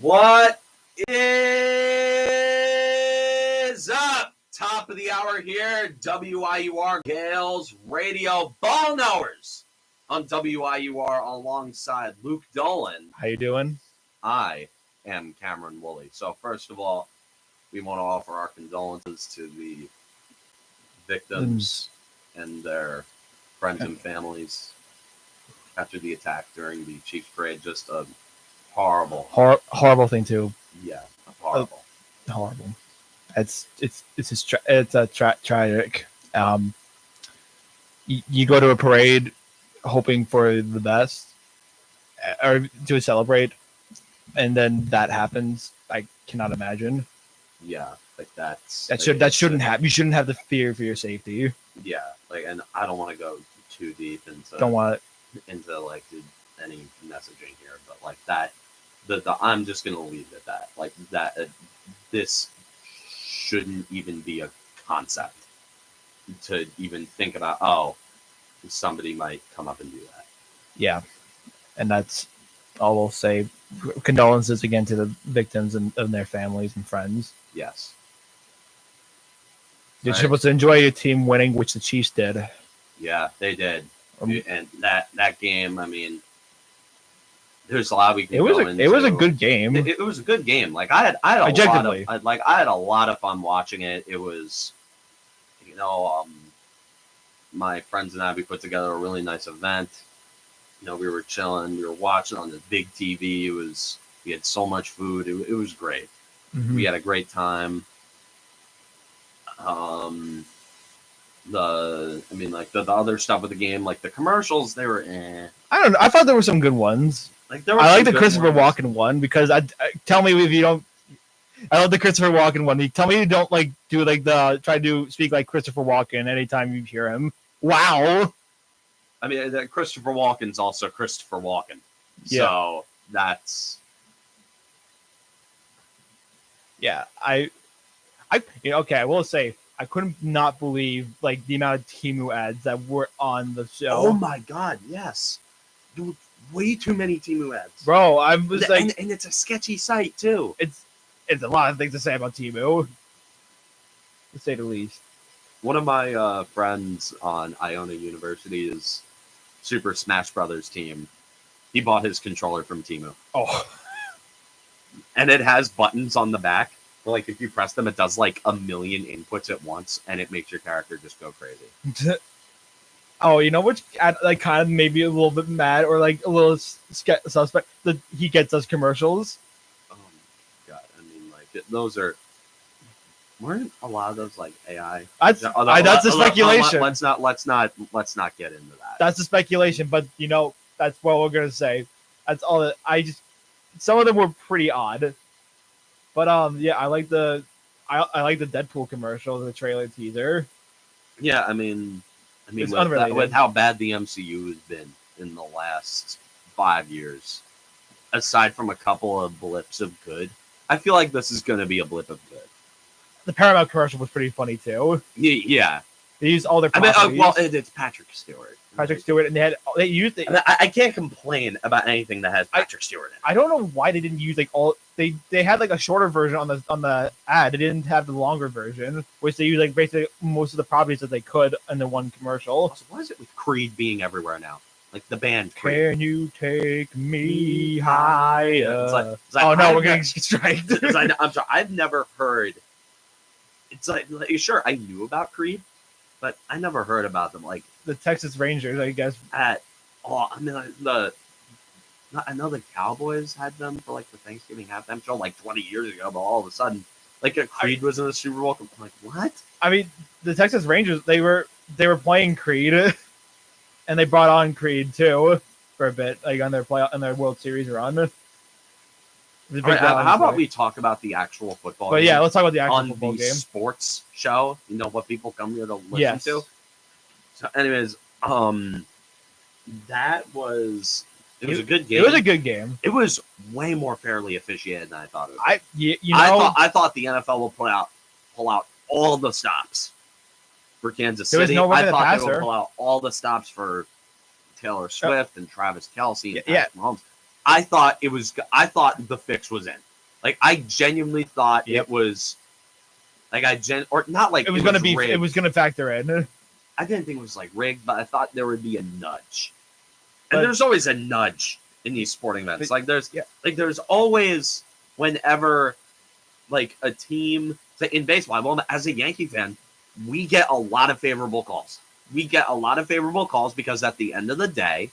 What is up? Top of the hour here, WIUR Gales Radio Ball Knowers on WIUR alongside Luke Dolan. How you doing? I am Cameron Woolley. So first of all, we want to offer our condolences to the victims and their friends and families after the attack during the Chiefs parade. Just a horrible thing too. Yeah, horrible. Horrible. It's tragic. You go to a parade hoping for the best or to celebrate, and then that happens. I cannot imagine. Yeah, like that shouldn't happen. You shouldn't have the fear for your safety. Yeah, like, and I don't want to go too deep into like any messaging here, but like that. I'm just gonna leave it at that. Like that, this shouldn't even be a concept to even think about. Oh, somebody might come up and do that. Yeah, and that's all we'll say. Condolences again to the victims and their families and friends. Yes. You're supposed to enjoy your team winning, which the Chiefs did. Yeah, they did. And that game, I mean, there's a lot we can go into. It was a good game. It was a good game. Like I had a lot of fun watching it. It was, my friends and I, we put together a really nice event. We were chilling, we were watching on this big TV. We had so much food. It was great. Mm-hmm. We had a great time. The other stuff with the game, like the commercials, they were I don't know. I thought there were some good ones. I like the Christopher Walken one because tell me if you don't. I love the Christopher Walken one. Tell me you don't try to speak like Christopher Walken anytime you hear him. Wow. I mean, that Christopher Walken's also Christopher Walken. Yeah. So that's. Yeah, I will say I couldn't not believe like the amount of Temu ads that were on the show. Oh my god, yes. Dude, way too many Temu ads. Bro, I was and it's a sketchy site too. It's a lot of things to say about Temu, to say the least. One of my friends on Iona University is Super Smash Brothers team. He bought his controller from Temu. Oh. And it has buttons on the back. Like if you press them, it does like a million inputs at once, and it makes your character just go crazy. Oh, you know which like kind of maybe a little bit mad or like a little suspect that he gets us commercials. Oh my god! I mean, like those weren't a lot of those like AI. That's the speculation. Let's not get into that. That's the speculation, but that's what we're gonna say. That's all that some of them were pretty odd. But yeah, I like the Deadpool commercial, the trailer teaser. Yeah, I mean with how bad the MCU has been in the last 5 years, aside from a couple of blips of good, I feel like this is going to be a blip of good. The Paramount commercial was pretty funny too. Yeah, they used all their properties. It's Patrick Stewart. And they used it. I can't complain about anything that has Patrick Stewart in it. I don't know why they didn't use like all they had like a shorter version on the ad. They didn't have the longer version, which they used like basically most of the properties that they could in the one commercial. Also, what is it with Creed being everywhere now? Like the band Creed. Can you take me higher? We're getting striked. I'm sorry, I've never heard. It's like sure I knew about Creed, but I never heard about them. Like the Texas Rangers, I guess. I know the Cowboys had them for like the Thanksgiving halftime show like 20 years ago, but all of a sudden, like Creed was in the Super Bowl. I'm like, what? I mean, the Texas Rangers, they were playing Creed, and they brought on Creed too for a bit, like on their World Series run. Right, how about we talk about the actual football game? Yeah, let's talk about the actual football game. Sports show, what people come here to listen to. So anyways, that was a good game. It was a good game. It was way more fairly officiated than I thought it would be. I thought the NFL will pull out all the stops for Kansas City. There was no way I thought passer. they would pull out all the stops for Taylor Swift and Travis Kelce and Patrick Mahomes. I thought the fix was in. Like I genuinely thought Yep. it was like or not like it was gonna be. rigged. It was gonna factor in. I didn't think it was like rigged, but I thought there would be a nudge. But- And there's always a nudge in these sporting events. But- Like there's yeah. like there's always whenever like a team in baseball. Well, as a Yankee fan, we get a lot of favorable calls. We get a lot of favorable calls because at the end of the day,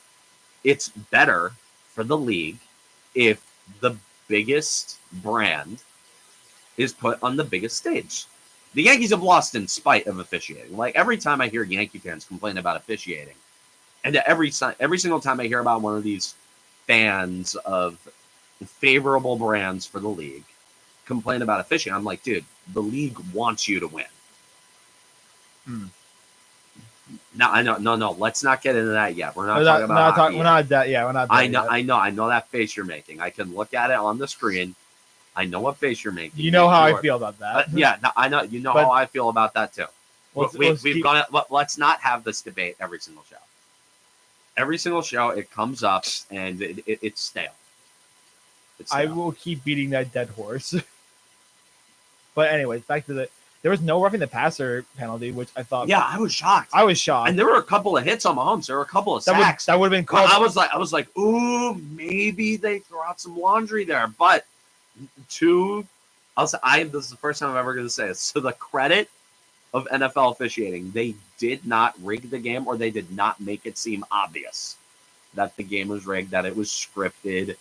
it's better for the league if the biggest brand is put on the biggest stage. The Yankees have lost in spite of officiating. Like every time I hear Yankee fans complain about officiating, and every single time I hear about one of these fans of favorable brands for the league complain about officiating, I'm like, dude, the league wants you to win. No, I know. No. Let's not get into that yet. We're not talking about hockey yet. We're not that. Yeah, we're not. I know that face you're making. I can look at it on the screen. I know what face you're making. You know how I feel about that. Yeah, no, I know. You know how I feel about that too. We've gone. Let's not have this debate every single show. Every single show, it comes up and it's stale. I will keep beating that dead horse. But anyways, back to the. There was no roughing the passer penalty, which I thought. Yeah, I was shocked. I was shocked. And there were a couple of hits on Mahomes. There were a couple of sacks. That would have been called. I was like, ooh, maybe they throw out some laundry there. But this is the first time I'm ever going to say this. To the credit of NFL officiating, they did not rig the game, or they did not make it seem obvious that the game was rigged, that it was scripted. It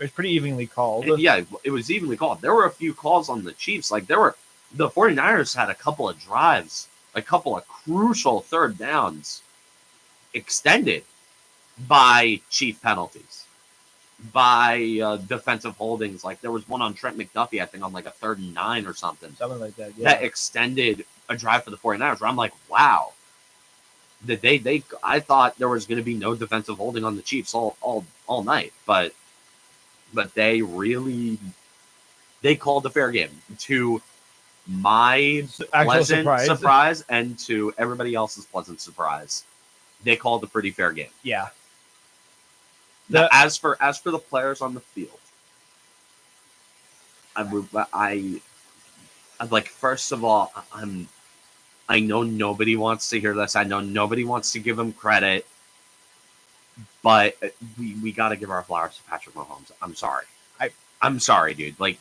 was pretty evenly called. Yeah, it was evenly called. There were a few calls on the Chiefs. Like the 49ers had a couple of drives, a couple of crucial third downs extended by Chief penalties, by defensive holdings. Like there was one on Trent McDuffie, I think, on like a 3rd and 9 or something. Something like that, yeah. That extended a drive for the 49ers where I'm like, wow. I thought there was going to be no defensive holding on the Chiefs all night, but they called a fair game to my pleasant surprise and to everybody else's pleasant surprise. They called a pretty fair game. Yeah. Now, as for the players on the field, I'd like, first of all, I know nobody wants to hear this. I know nobody wants to give him credit, but we got to give our flowers to Patrick Mahomes. I'm sorry. I'm sorry, dude. Like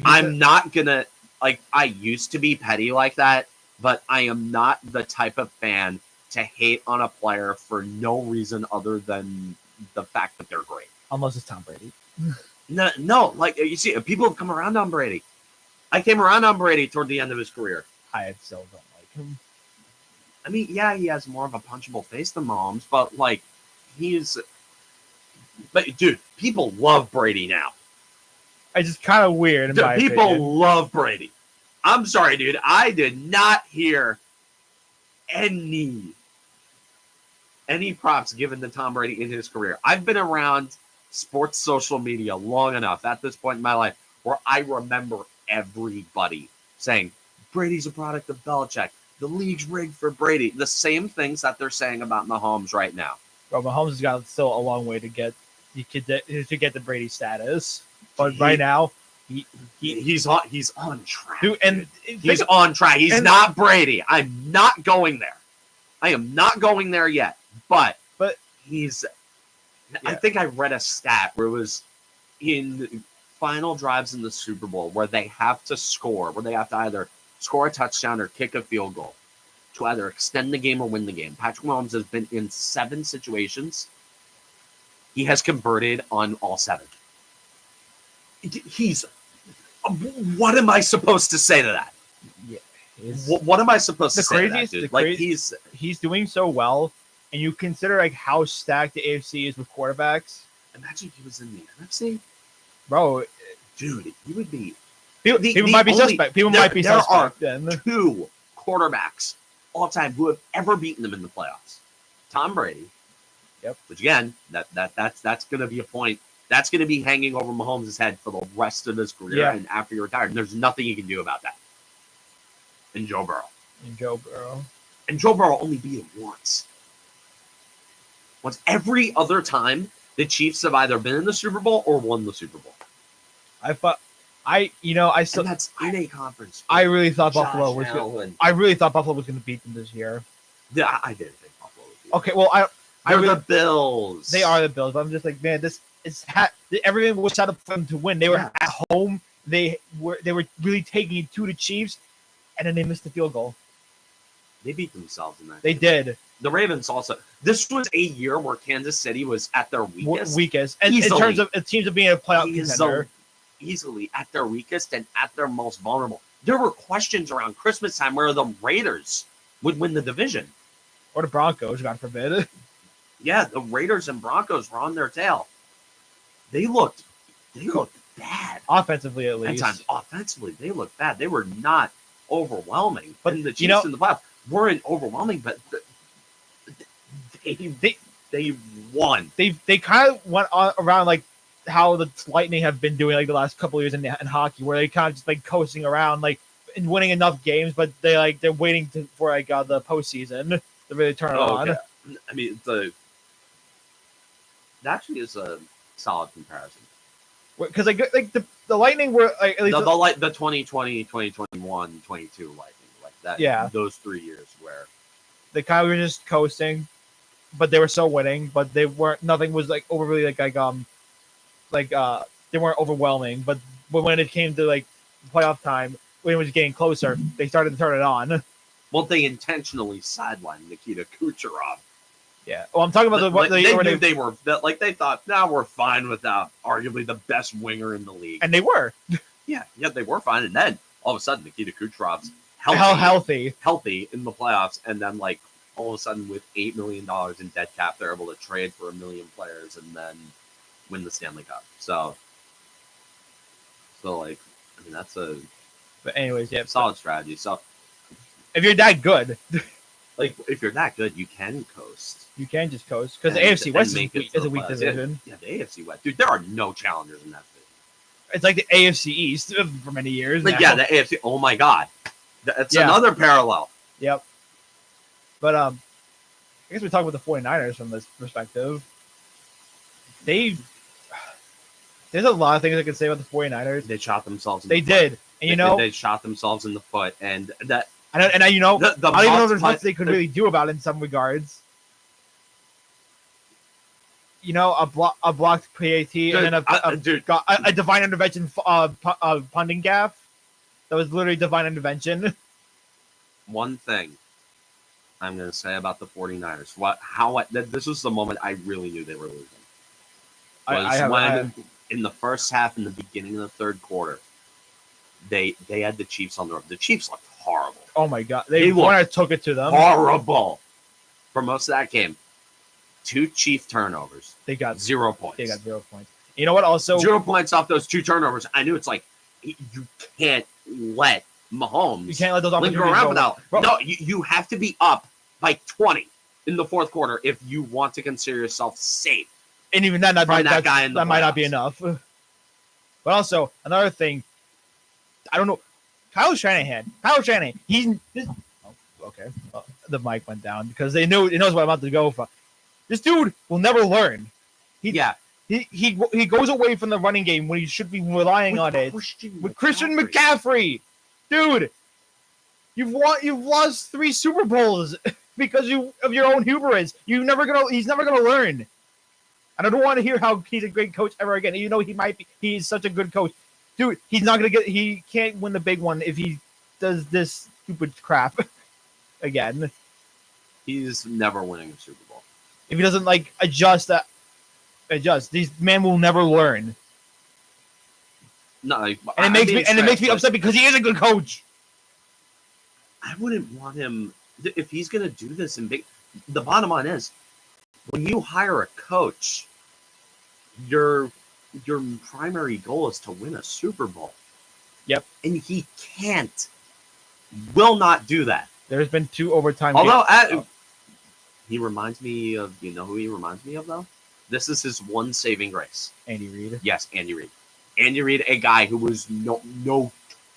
I'm not gonna, like, I used to be petty like that, but I am not the type of fan to hate on a player for no reason other than the fact that they're great. Unless it's Tom Brady. No, like, you see, people have come around on Brady. I came around on Brady toward the end of his career. I still don't like him. I mean, yeah, he has more of a punchable face than Mahomes, but like, but dude, people love Brady now. It's just kind of weird. People love Brady. I'm sorry, dude. I did not hear any props given to Tom Brady in his career. I've been around sports social media long enough at this point in my life where I remember everybody saying Brady's a product of Belichick. The league's rigged for Brady. The same things that they're saying about Mahomes right now. Well, Mahomes has got still a long way to get the Brady status. But right now, he's on track. Dude, and he's on track. He's not Brady. I'm not going there. I am not going there yet. But he's. Yeah. I think I read a stat where it was in final drives in the Super Bowl where they have to score, where they have to either score a touchdown or kick a field goal to either extend the game or win the game. Patrick Mahomes has been in 7 situations. He has converted on all 7. What am I supposed to say to that? Yeah, what am I supposed to say to that, dude? Like, he's doing so well, and you consider like how stacked the AFC is with quarterbacks. Imagine if he was in the NFC, bro. Dude, he would be. People might be suspect. People might be suspect. There are 2 quarterbacks all time who have ever beaten them in the playoffs. Tom Brady. Yep. Which again, that's going to be a point. That's going to be hanging over Mahomes' head for the rest of his career and after you're retired. And there's nothing you can do about that. And Joe Burrow. And Joe Burrow only beat him once. Every other time, the Chiefs have either been in the Super Bowl or won the Super Bowl. I thought, I still and that's in a conference. I really thought Josh Buffalo was. Allen. I really thought Buffalo was going to beat them this year. Yeah, I didn't think Buffalo would beat them. Okay, well, They're the Bills. They are the Bills. But I'm just like, man, this is everything was set up for them to win. They were at home. They were really taking it to the Chiefs, and then they missed the field goal. They beat themselves in that. They did. The Ravens also. This was a year where Kansas City was at their weakest. And in terms of teams of being a playoff contender. Easily at their weakest and at their most vulnerable. There were questions around Christmas time where the Raiders would win the division. Or the Broncos, God forbid. Yeah, the Raiders and Broncos were on their tail. They looked bad. Offensively, at least. At times, offensively, they looked bad. They were not overwhelming. But and the Chiefs in the playoffs weren't overwhelming, but they won. They kind of went on around like how the Lightning have been doing like the last couple of years in hockey, where they kind of just like coasting around like and winning enough games, but they're waiting for the postseason to really turn it on. Okay. I mean, that actually is a solid comparison. Because like the Lightning were like, at least the 2020, 2021, 22 Lightning, like that. Yeah, those 3 years where they kind of were just coasting, but they were still winning. But they weren't. Nothing was like overly they weren't overwhelming. But when it came to like playoff time, when it was getting closer, they started to turn it on. Well, they intentionally sidelined Nikita Kucherov. Yeah. Well, I'm talking about they thought, now we're fine without arguably the best winger in the league. And they were. Yeah, they were fine. And then all of a sudden, Nikita Kucherov's healthy in the playoffs. And then like all of a sudden with $8 million in dead cap, they're able to trade for 1 million players and then win the Stanley Cup. So like, I mean, that's a solid strategy. So if you're that good, like if you're that good, you can coast. You can just coast because the AFC West is a weak division. Yeah, the AFC West, dude. There are no challengers in that division. It's like the AFC East for many years. Like, yeah, the AFC. Oh my God, that's another parallel. Yep. But I guess we talk about the 49ers from this perspective. There's a lot of things I could say about the 49ers. They shot themselves in the foot. Did. And they shot themselves in the foot. And that I don't even know there's much they could really do about it in some regards. A blocked PAT and then a divine intervention punting gaff. That was literally divine intervention. One thing I'm going to say about the 49ers. This was the moment I really knew they were losing. In the first half, in the beginning of the third quarter, they had the Chiefs on the road. The Chiefs looked horrible. Oh my God, they took it to them. Horrible for most of that game. 2 Chief turnovers. They got 0 points. They got 0 points. You know what? Also, 0 points off those 2 turnovers. I knew it's like you can't let Mahomes. You can't let those linger around without. No, you have to be up by 20 in the fourth quarter if you want to consider yourself safe. And even that might not be enough. But also another thing, I don't know, Kyle Shanahan. He's okay. The mic went down because he knows what I'm about to go for. This dude will never learn. He goes away from the running game when he should be relying on it. With Christian McCaffrey, dude, you've lost 3 Super Bowls because of your own hubris. He's never gonna learn. And I don't want to hear how he's a great coach ever again. He's such a good coach. Dude, he can't win the big one if he does this stupid crap again. He's never winning a Super Bowl. If he doesn't adjust, these man will never learn. No, and it makes me upset because he is a good coach. I wouldn't want him if he's gonna do this in big. The bottom line is, when you hire a coach, your primary goal is to win a Super Bowl. Yep. And he will not do that. There's been 2 overtime games. He reminds me of, who he reminds me of, though? This is his one saving grace. Andy Reid. Yes, Andy Reid. Andy Reid, a guy who was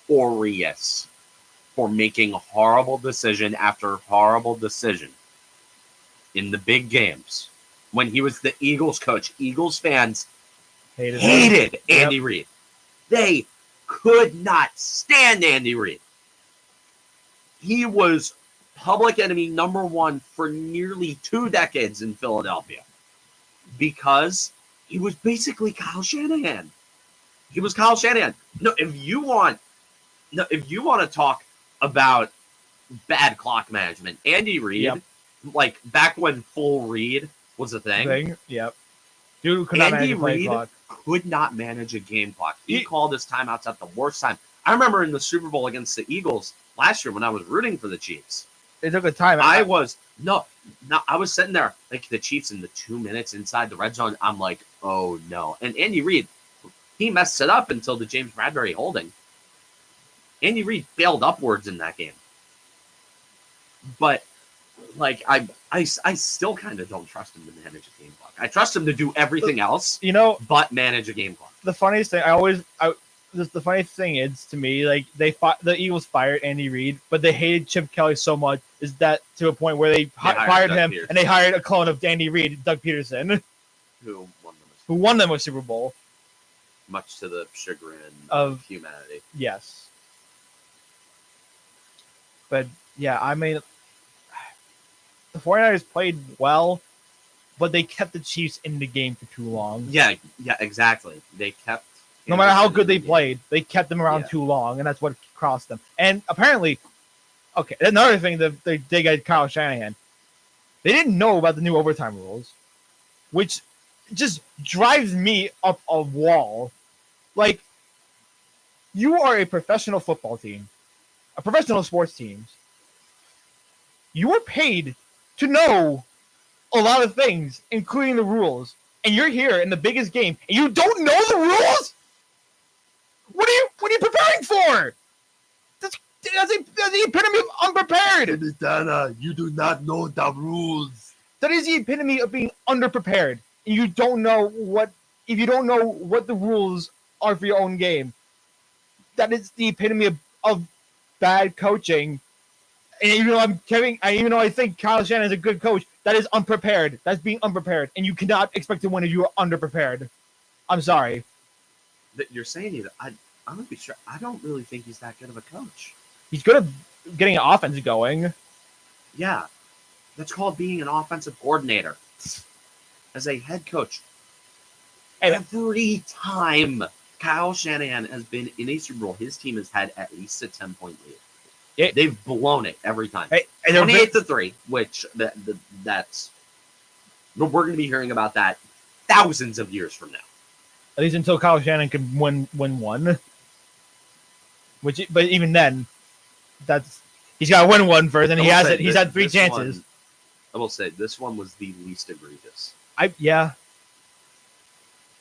notorious for making horrible decision after horrible decision in the big games. When he was the Eagles coach, Eagles fans hated Andy Reid. They could not stand Andy Reid. He was public enemy number one for nearly 2 decades in Philadelphia because he was basically Kyle Shanahan. He was Kyle Shanahan. No, if you want to talk about bad clock management, Andy Reid, like back when full read was a thing. Yep. Dude could not Andy manage a play Reid clock. could not manage a game clock. He called his timeouts at the worst time. I remember in the Super Bowl against the Eagles last year when I was rooting for the Chiefs. They took a timeout. I was sitting there like the Chiefs in the 2 minutes inside the red zone. I'm like, oh no. And Andy Reid, he messed it up until the James Bradbury holding. Andy Reid failed upwards in that game. But like I still kind of don't trust him to manage a game clock. I trust him to do everything else, but manage a game clock. The funniest thing, the funniest thing is to me, like the Eagles fired Andy Reid, but they hated Chip Kelly so much is that to a point where they fired him and they hired a clone of Andy Reid, Doug Peterson, who won them a Super Bowl, much to the chagrin of humanity. Yes, but yeah, I mean, the 49ers played well, but they kept the Chiefs in the game for too long. Yeah, exactly. They kept. No matter how good they played, they kept them around too long, and that's what cost them. And apparently, okay, another thing that they dig at Kyle Shanahan, they didn't know about the new overtime rules, which just drives me up a wall. Like, you are a professional football team, a professional sports team. You are paid to know a lot of things, including the rules, and you're here in the biggest game, and you don't know the rules? What are you preparing for? That's the epitome of unprepared. Dana, you do not know the rules. That is the epitome of being underprepared. And you don't know what the rules are for your own game. That is the epitome of bad coaching. And even though I think Kyle Shanahan is a good coach, that is unprepared. That's being unprepared. And you cannot expect to win if you are underprepared. I'm sorry. That you're saying it. I'm gonna be sure. I don't really think he's that good of a coach. He's good at getting an offense going. Yeah, that's called being an offensive coordinator. As a head coach, every time Kyle Shanahan has been in a Super Bowl, his team has had at least a 10-point lead. They've blown it every time. 28-3, which that's we're going to be hearing about that thousands of years from now. At least until Kyle Shanahan can win one. But even then, he's got to win one first, and he has it. He's had 3 chances. I will say this one was the least egregious. I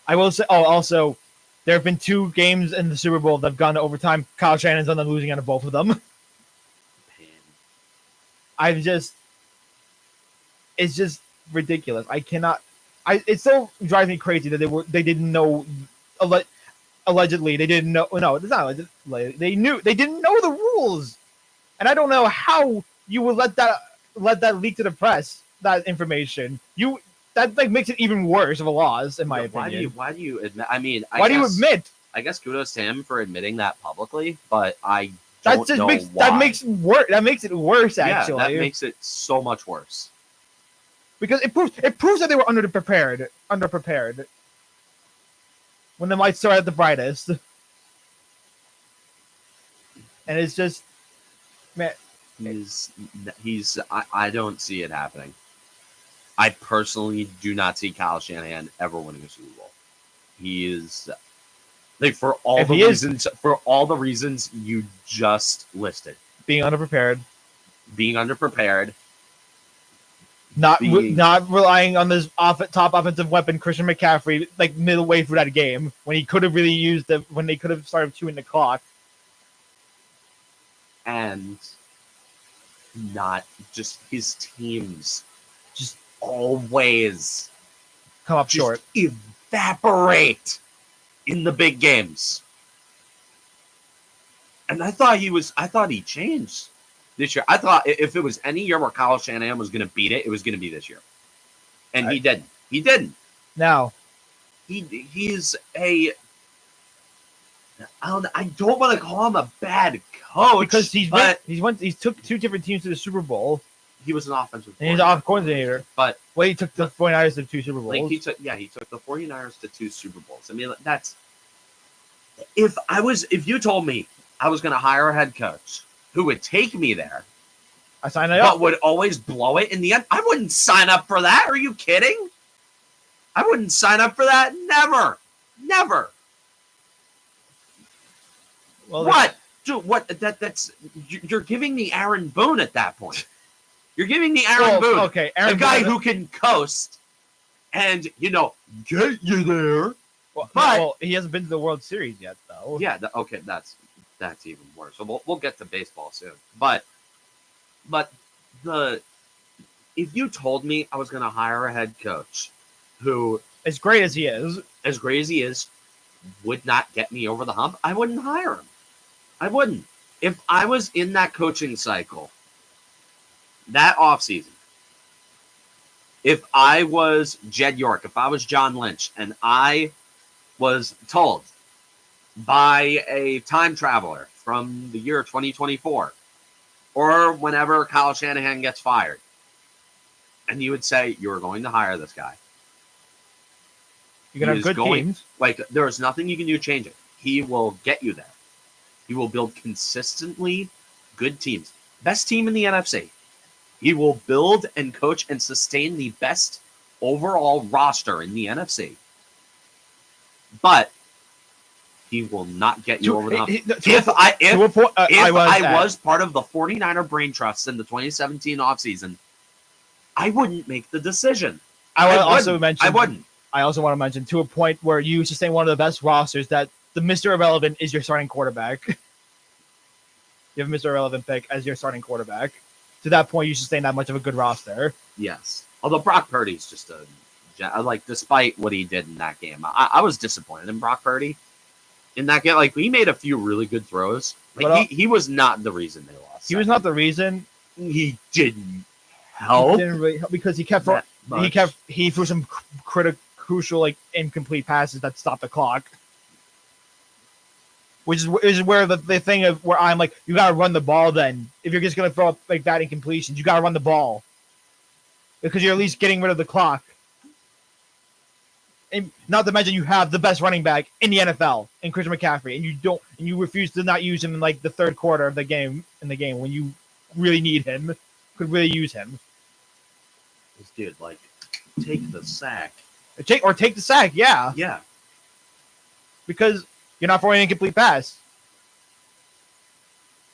will say. Oh, also, there have been 2 games in the Super Bowl that have gone to overtime. Kyle Shanahan's on them losing out of both of them. It's just ridiculous. I cannot. It still drives me crazy that they didn't know. Allegedly, they didn't know. No, it's not allegedly. They didn't know the rules, and I don't know how you would let that leak to the press. That information, that makes it even worse of a loss, in my opinion. Why do you admit? I mean, why do you admit? I guess kudos to him for admitting that publicly, but I don't know why. That makes it worse. Actually, that makes it so much worse. Because it proves that they were underprepared when the lights are at the brightest, and it's just, man, I don't see it happening. I personally do not see Kyle Shanahan ever winning a Super Bowl. He is like for all the reasons you just listed, being underprepared. Not relying on this top offensive weapon, Christian McCaffrey, like midway through that game when he could have really used it when they could have started chewing the clock, and not just his teams, just always come up short, evaporate in the big games. And I thought he changed this year. I thought if it was any year where Kyle Shanahan was going to beat it, it was going to be this year. And he didn't. He didn't. Now, he's a I don't want to call him a bad coach because he took 2 different teams to the Super Bowl. He was an offensive and he's an offensive coordinator. But he took the 49ers to 2 Super Bowls. Like he took the 49ers to 2 Super Bowls. I mean, that's if you told me I was going to hire a head coach who would take me there, I signed up, but would always blow it in the end, I wouldn't sign up for that. Are you kidding? I wouldn't sign up for that. Never. Well, what? Dude, what? That's you're giving me Aaron Boone at that point. You're giving me Aaron Boone, okay, a guy who can coast and get you there. Well, he hasn't been to the World Series yet, though. Yeah, okay, that's even worse. So we'll get to baseball soon. But if you told me I was going to hire a head coach who, as great as he is, would not get me over the hump, I wouldn't hire him. I wouldn't. If I was in that coaching cycle, that offseason, if I was Jed York, if I was John Lynch, and I was told by a time traveler from the year 2024 or whenever Kyle Shanahan gets fired, and you would say you're going to hire this guy. You're going to have good teams. Like, there is nothing you can do to change it. He will get you there. He will build consistently good teams. Best team in the NFC. He will build and coach and sustain the best overall roster in the NFC. But he will not get you over the hump. If I was part of the 49er brain trust in the 2017 offseason, I wouldn't make the decision. I also want to mention, to a point where you sustain one of the best rosters, that the Mr. Irrelevant is your starting quarterback. You have Mr. Irrelevant pick as your starting quarterback. To that point, you sustain that much of a good roster. Yes. Although Brock Purdy's just despite what he did in that game, I was disappointed in Brock Purdy in that game. Like, he made a few really good throws. Like, he was not the reason they lost. He was not the reason. He didn't help. He didn't really help because he threw some crucial, like, incomplete passes that stopped the clock. Which is where the thing of where I'm like, you gotta run the ball then. If you're just gonna throw up like that incompletions, you gotta run the ball. Because you're at least getting rid of the clock. And not to mention you have the best running back in the NFL in Christian McCaffrey, and you refuse to not use him in like the third quarter of the game when you really need him, could really use him. This dude, like, take the sack. Take the sack, yeah. Yeah. Because you're not throwing an incomplete pass.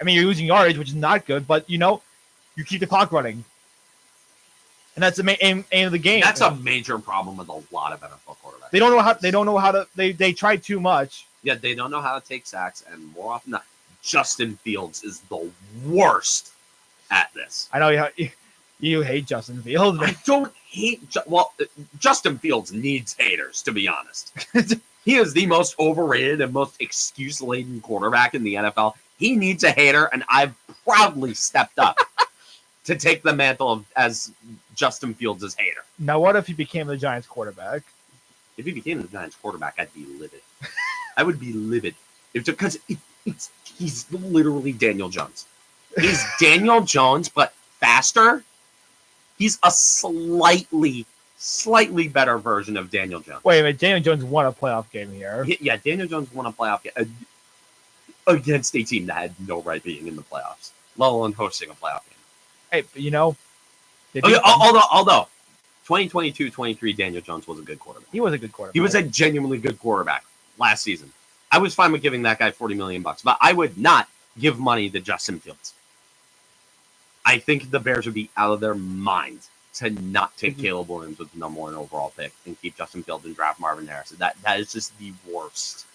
I mean, you're losing yardage, which is not good, but you keep the clock running. And that's the main aim of the game. That's a major problem with a lot of NFL quarterbacks. They don't know how to they try too much. Yeah, they don't know how to take sacks, and more often than not, Justin Fields is the worst at this. I know you hate Justin Fields. I don't hate Justin Fields needs haters, to be honest. He is the most overrated and most excuse-laden quarterback in the NFL. He needs a hater, and I've proudly stepped up to take the mantle as Justin Fields' hater. Now, what if he became the Giants quarterback? If he became the Giants quarterback, I'd be livid. I would be livid. Because he's literally Daniel Jones. He's Daniel Jones, but faster. He's a slightly better version of Daniel Jones. Wait a minute, Daniel Jones won a playoff game here. Yeah, Daniel Jones won a playoff game against a team that had no right being in the playoffs, let alone hosting a playoff game. Hey, although 2022-23 Daniel Jones was a good quarterback. He was a good quarterback. He was a genuinely good quarterback last season. I was fine with giving that guy $40 million, but I would not give money to Justin Fields. I think the Bears would be out of their minds to not take Caleb Williams with the number 1 overall pick and keep Justin Fields and draft Marvin Harrison. That is just the worst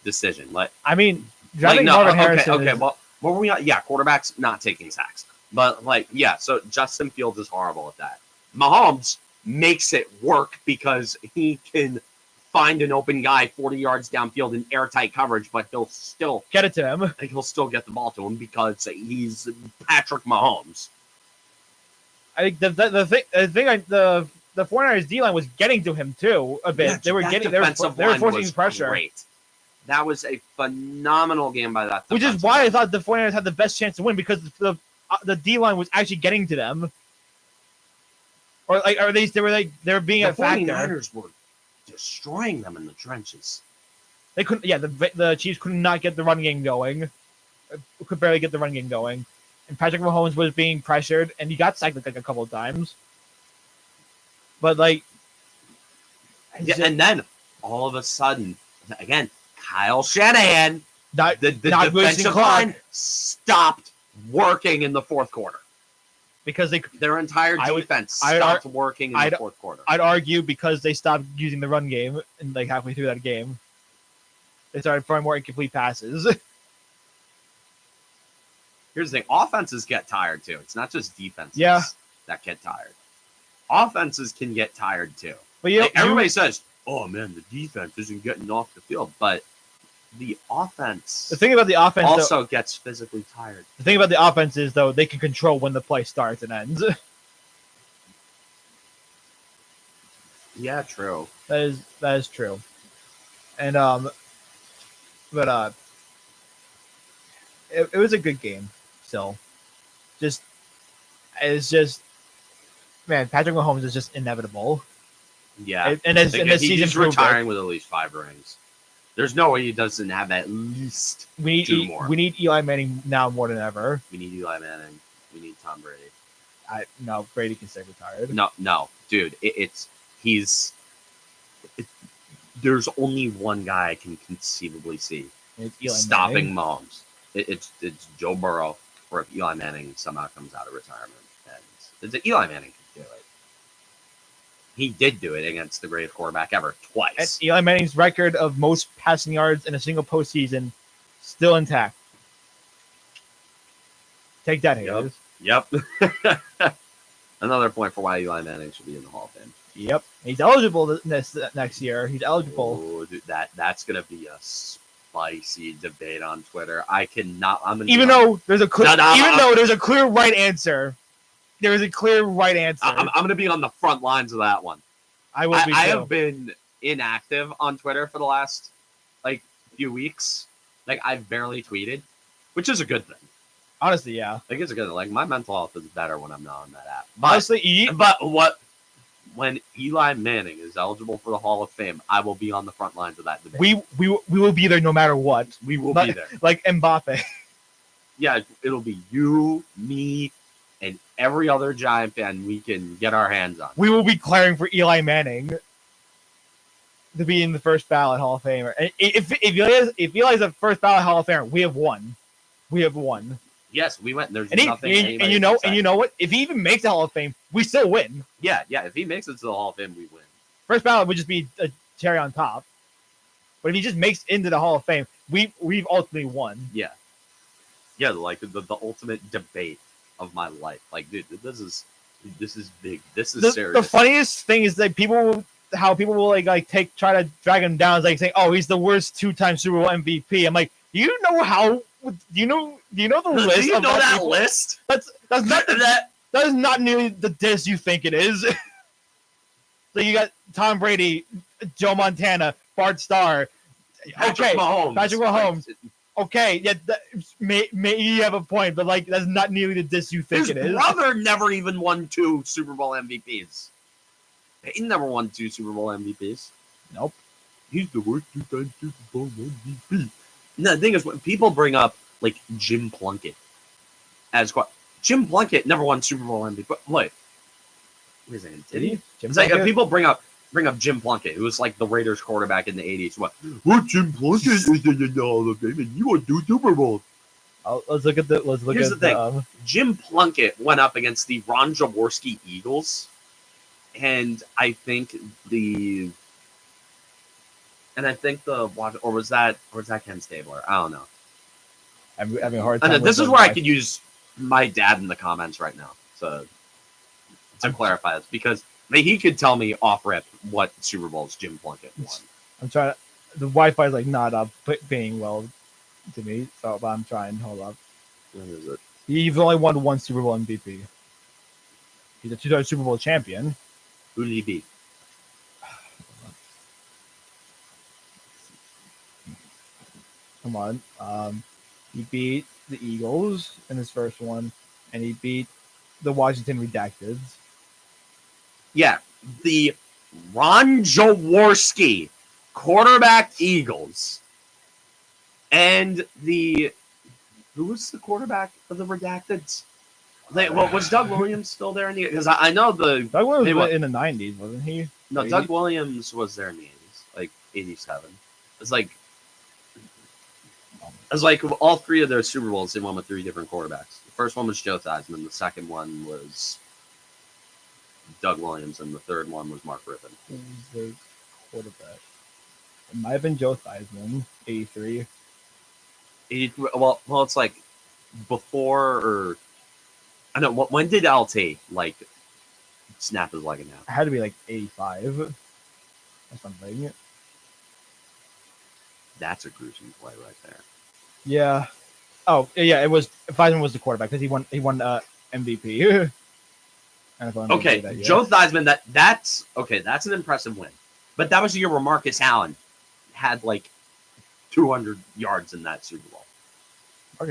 decision. Marvin Harrison. Okay, well, what were we on? Yeah, quarterbacks not taking sacks. But, so Justin Fields is horrible at that. Mahomes makes it work because he can find an open guy 40 yards downfield in airtight coverage, but he'll still get it to him. He'll still get the ball to him because he's Patrick Mahomes. I think the 49ers D line was getting to him too a bit. Yeah, they were forcing pressure. Great. That was a phenomenal game by that. Which is why I thought the 49ers had the best chance to win, because the D line was actually getting to them. Or like, or they were being a factor. The 49ers were destroying them in the trenches. They couldn't. Yeah, the Chiefs could not get the run game going. Could barely get the run game going, and Patrick Mahomes was being pressured, and he got sacked like a couple of times. But like, yeah, and then all of a sudden, again, Kyle Shanahan, not the defensive line stopped working in the fourth quarter because their entire defense stopped working in the fourth quarter. I'd argue because they stopped using the run game, and like halfway through that game, they started throwing more incomplete passes. Here's the thing: offenses get tired too. It's not just defenses that get tired. Offenses can get tired too. But everybody says, "Oh man, the defense isn't getting off the field," but the offense. The thing about the offense also gets physically tired. The thing about the offense is though they can control when the play starts and ends. Yeah, true. That is true. And it was a good game. Still, it's just, man, Patrick Mahomes is just inevitable. Yeah, and as he's retiring with at least 5 rings. There's no way he doesn't have at least 2 more. We need Eli Manning now more than ever. We need Eli Manning. We need Tom Brady. No, Brady can stay retired. No, dude. There's only one guy I can conceivably see stopping Mahomes. It's Joe Burrow, or if Eli Manning somehow comes out of retirement. And Eli Manning can do it. He did do it against the greatest quarterback ever, twice. And Eli Manning's record of most passing yards in a single postseason still intact. Take that, haters. Yep. Another point for why Eli Manning should be in the Hall of Fame. Yep. He's eligible next year. He's eligible. Oh, dude, that's going to be a spicy debate on Twitter. Even though there's a clear right answer. There is a clear right answer. I'm going to be on the front lines of that one. I will be too. I have been inactive on Twitter for the last few weeks. I've barely tweeted, which is a good thing. Honestly, yeah. It's a good thing. My mental health is better when I'm not on that app. When Eli Manning is eligible for the Hall of Fame, I will be on the front lines of that debate. We will be there no matter what. We will be there. Like Mbappe. Yeah, it'll be you, me, and every other Giant fan we can get our hands on. We will be clearing for Eli Manning to be in the first ballot Hall of Famer. And if Eli's a first ballot Hall of Famer, we have won. We have won. Yes, we went. There's nothing. And you know what? If he even makes the Hall of Fame, we still win. Yeah. If he makes it to the Hall of Fame, we win. First ballot would just be a cherry on top. But if he just makes it into the Hall of Fame, we've ultimately won. Yeah. Yeah, the ultimate debate of my life. Dude, this is big. This is serious. The funniest thing is that people will try to drag him down, saying, "Oh, he's the worst 2-time Super Bowl MVP." I'm like, do you know the list? Do you know that list? That is not nearly the diss you think it is. So you got Tom Brady, Joe Montana, Bart Starr, Patrick Mahomes. Okay, yeah, may you have a point, but that's not nearly the diss you think it is. His brother never even won 2 Super Bowl MVPs. He never won 2 Super Bowl MVPs. Nope. He's the worst 2-time Super Bowl MVP. No, the thing is, when people bring up Jim Plunkett Jim Plunkett never won Super Bowl MVP. Wait a second, did he? It's if people bring up Jim Plunkett, who was the Raiders quarterback in the 80s. What Jim Plunkett is in the Hall of Fame, and you won 2 Super Bowls. Let's look at Here's the thing. Jim Plunkett went up against the Ron Jaworski Eagles, and I think or was that Ken Stabler? I don't know. I'm having a hard time. This is where I could use my dad in the comments right now to clarify this, because he could tell me off rip what Super Bowls Jim Plunkett won. I'm trying. The Wi-Fi is not being well to me, but I'm trying. Hold up. When is it? He's only won 1 Super Bowl MVP. He's a 2-time Super Bowl champion. Who did he beat? Come on. He beat the Eagles in his first one, and he beat the Washington Redacteds. Yeah, the Ron Jaworski quarterback Eagles, and who was the quarterback of the Redacteds? Was Doug Williams still there in the? Because I know Doug Williams was in the 90s, wasn't he? No, Doug Williams was there in the 80s, like 87. It's like all three of their Super Bowls, they won with three different quarterbacks. The first one was Joe Theismann. The second one was Doug Williams, and the third one was Mark Rypien. Who's the quarterback? It might have been Joe Theismann, 83. Well, it's like before or I know. When did LT like snap his leg in half? It had to be like 85 or something. That's a gruesome play right there. Yeah. Oh, yeah. It was Theismann was the quarterback because he won MVP. Okay, Joe Theismann. That's okay. That's an impressive win, but that was the year where Marcus Allen had like 200 yards in that Super Bowl.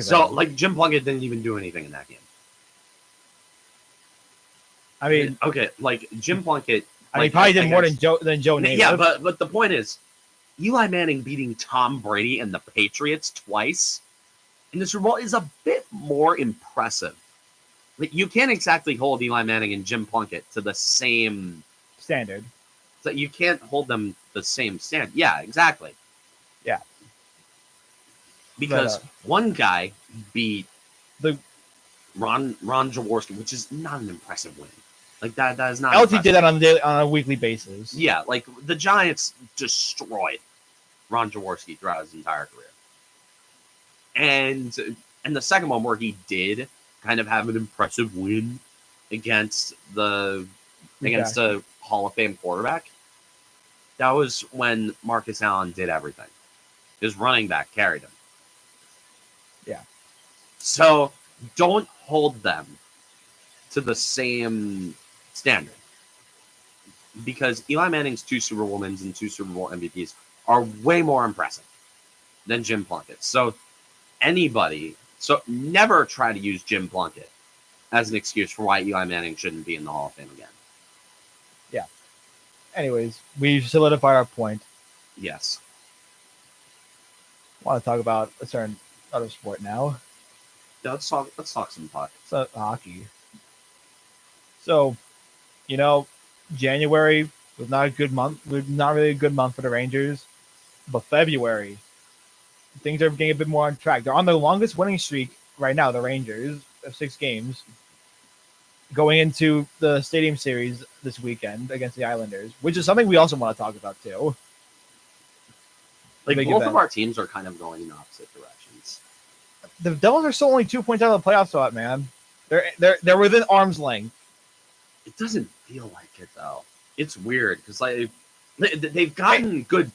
So like Jim Plunkett didn't even do anything in that game. I mean, okay, like Jim Plunkett. He probably did more than Joe Namath. Yeah, but the point is, Eli Manning beating Tom Brady and the Patriots twice in the Super Bowl is a bit more impressive. Like you can't exactly hold Eli Manning and Jim Plunkett to the same standard. So you can't hold them the same standard. Yeah, exactly. Yeah. Because one guy beat the Ron Jaworski, which is not an impressive win. Like that is not. LT did that on a weekly basis. Yeah, like the Giants destroyed Ron Jaworski throughout his entire career. And the second one where he did kind of have an impressive win against a Hall of Fame quarterback. That was when Marcus Allen did everything. His running back carried him. Yeah. So don't hold them to the same standard. Because Eli Manning's 2 Super Bowl wins and 2 Super Bowl MVPs are way more impressive than Jim Plunkett. So never try to use Jim Plunkett as an excuse for why Eli Manning shouldn't be in the Hall of Fame again. Yeah. Anyways, we've solidified our point. Yes. I want to talk about a certain other sport now. Yeah, let's talk some puck. So, hockey. So, January was not a good month. Not really a good month for the Rangers. But February, things are getting a bit more on track. They're on the longest winning streak right now, the Rangers, of 6 games, going into the Stadium Series this weekend against the Islanders, which is something we also want to talk about, too. Like, both of our teams are kind of going in opposite directions. The Devils are still only 2 points out of the playoff spot, man. They're within arm's length. It doesn't feel like it, though. It's weird, because like they've gotten good.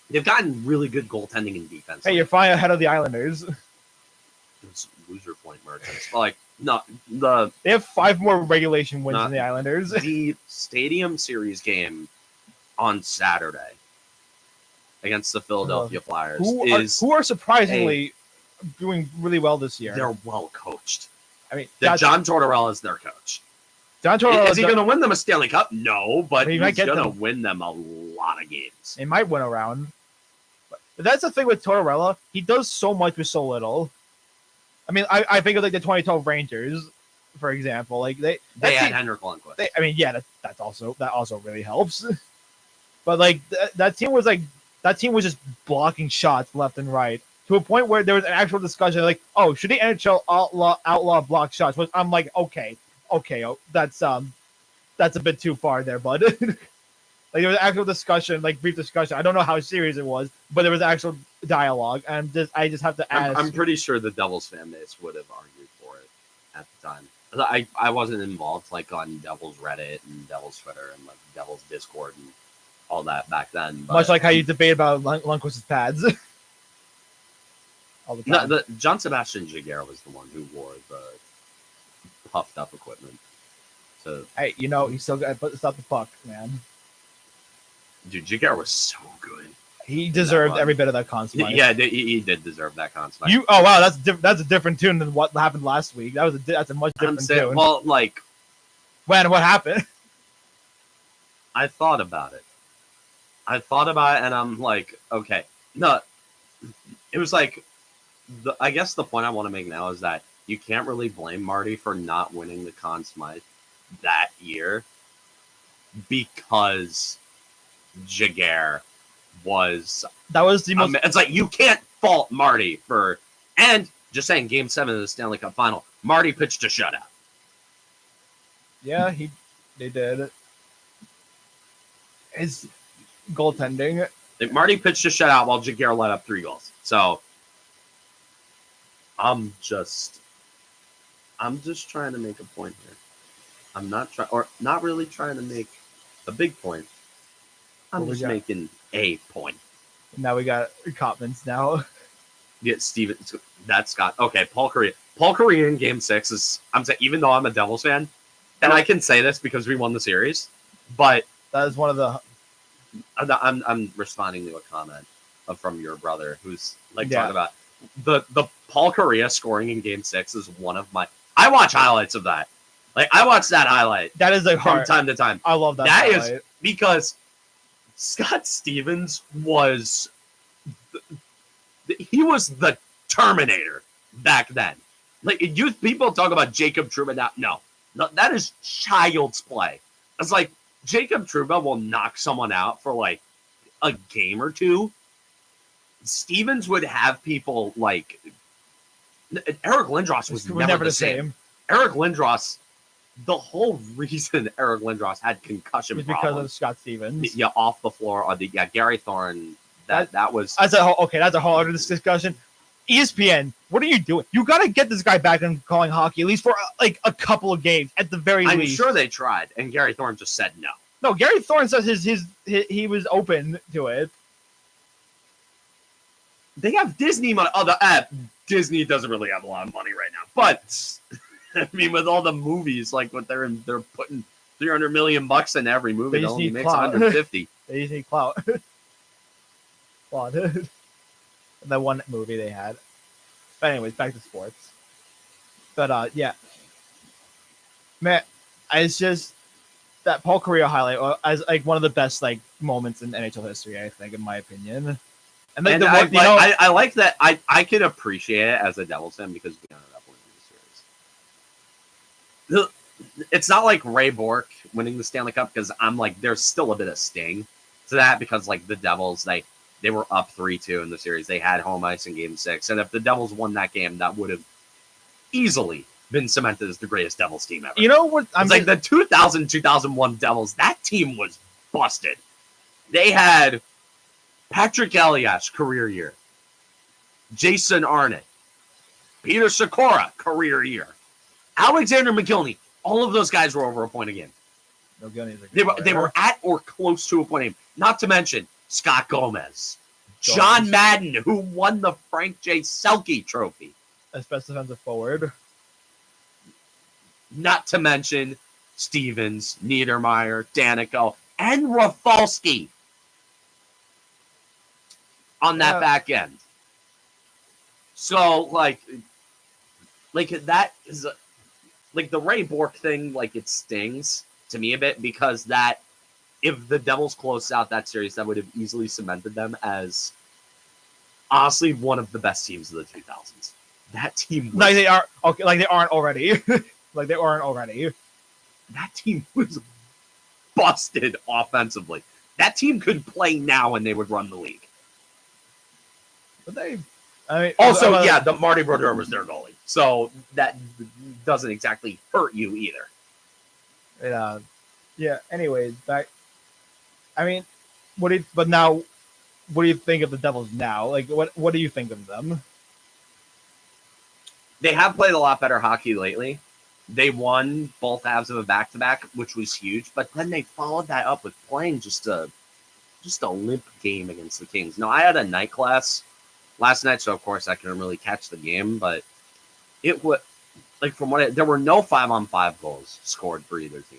They've gotten really good goaltending and defense. Hey, you're fine ahead of the Islanders. It's loser point merchants. But like, no, they have 5 more regulation wins than the Islanders. The Stadium Series game on Saturday against the Philadelphia Flyers who are surprisingly doing really well this year. They're well coached. I mean, John Tortorella is their coach. John Tortorella is he going to win them a Stanley Cup? No, but he's going to win them a lot of games. They might win a round. But that's the thing with Tortorella. He does so much with so little. I mean, I think of like the 2012 Rangers, for example. Like they had Henrik Lundqvist. That also really helps. But like that team was just blocking shots left and right to a point where there was an actual discussion like, oh, should the NHL outlaw block shots? Which I'm like, okay, that's a bit too far there, bud. Like there was actual discussion, like brief discussion. I don't know how serious it was, but there was actual dialogue, and I just have to ask. I'm pretty sure the Devils fan base would have argued for it at the time. I wasn't involved like on Devils Reddit and Devils Twitter and like Devils Discord and all that back then. But, much like how you debate about Lundqvist's pads. All the time. No, John Sebastian Giguere was the one who wore the puffed up equipment. So hey, he still got to stop the puck, man. Dude, Giguere was so good. He deserved run. every bit of that Conn Smythe. Yeah, he did deserve that Conn Smythe. Oh wow, that's a different tune than what happened last week. That's a much different tune. Well, like what happened? I thought about it, and I'm like, okay, no, it was like, I guess the point I want to make now is that you can't really blame Marty for not winning the Conn Smythe that year because Jaguar was. That was the most. It's like you can't fault Marty for, and just saying, Game 7 of the Stanley Cup Final, Marty pitched a shutout. Yeah, they did. His goaltending. Marty pitched a shutout while Jaguar let up 3 goals. So I'm just trying to make a point here. I'm not really trying to make a big point. I'm just making a point. Now we got Cottman's now. Get Steven. That's Scott. Okay, Paul Kariya. Paul Kariya in Game 6 is. I'm saying, even though I'm a Devils fan, and I can say this because we won the series, but that is one of the. I'm responding to a comment from your brother who's talking about the Paul Kariya scoring in Game 6 is one of my. I watch highlights of that. I watch that highlight. That is from time to time. I love that. That highlight. Is because Scott Stevens was. He was the Terminator back then. People talk about Jacob Trouba now. No, that is child's play. It's like Jacob Trouba will knock someone out for a game or two. Stevens would have people Eric Lindros was never the same. Eric Lindros, the whole reason Eric Lindros had concussion was problems because of Scott Stevens. Yeah, off the floor. Gary Thorne. That was. That's a whole other discussion. ESPN, what are you doing? You got to get this guy back and calling hockey at least for a couple of games at the very least. I'm sure they tried, and Gary Thorne just said no. No, Gary Thorne says he was open to it. They have Disney money. Oh, the app. Disney doesn't really have a lot of money right now, but I mean, with all the movies, what they're putting $300 million in every movie, it only makes 150. They just need clout. That one movie they had. But anyways, back to sports. But yeah, man, it's just that Paul Kariya highlight as one of the best moments in NHL history, I think, in my opinion. And I like that. I can appreciate it as a Devils fan because we ended up winning the series. It's not like Ray Bourque winning the Stanley Cup because I'm there's still a bit of sting to that because the Devils they were up 3-2 in the series. They had home ice in Game 6, and if the Devils won that game, that would have easily been cemented as the greatest Devils team ever. You know what? The 2000-2001 Devils. That team was busted. They had Patrick Elias, career year. Jason Arnott. Peter Sikora, career year. Alexander McGillney. All of those guys were over a point a game. They were at or close to a point a game. Not to mention Scott Gomez. John Madden, who won the Frank J. Selke Trophy. As best defensive forward. Not to mention Stevens, Niedermeyer, Danico, and Rafalski on that back end. So, that is the Ray Bourque thing, it stings to me a bit because that if the Devils closed out that series, that would have easily cemented them as honestly one of the best teams of the 2000s. That team was, they are okay, they aren't already. They aren't already. That team was busted offensively. That team could play now and they would run the league. But the Marty Brodeur was their goalie. So that doesn't exactly hurt you either. Yeah, anyways, back. I mean, what do you think of the Devils now? What do you think of them? They have played a lot better hockey lately. They won both halves of a back-to-back, which was huge, but then they followed that up with playing just a limp game against the Kings. Now, I had a night class last night, so of course I couldn't really catch the game, but it was there were no 5-on-5 goals scored for either team.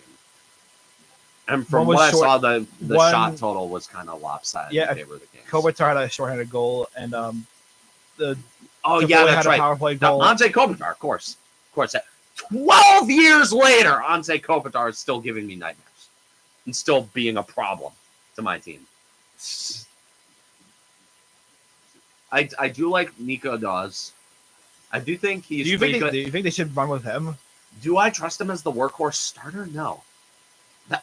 And from One was what short- I saw, the one- shot total was kind of lopsided Yeah, in favor of the Kings. Kopitar had a shorthanded goal, and the Oh Toffoli yeah, had that's a right. power play Now, goal. Anze Kopitar, of course. 12 years later, Anze Kopitar is still giving me nightmares and still being a problem to my team. I do like Nico Dawes. I do think he's do you pretty think good. do you think they should run with him? Do I trust him as the workhorse starter? No.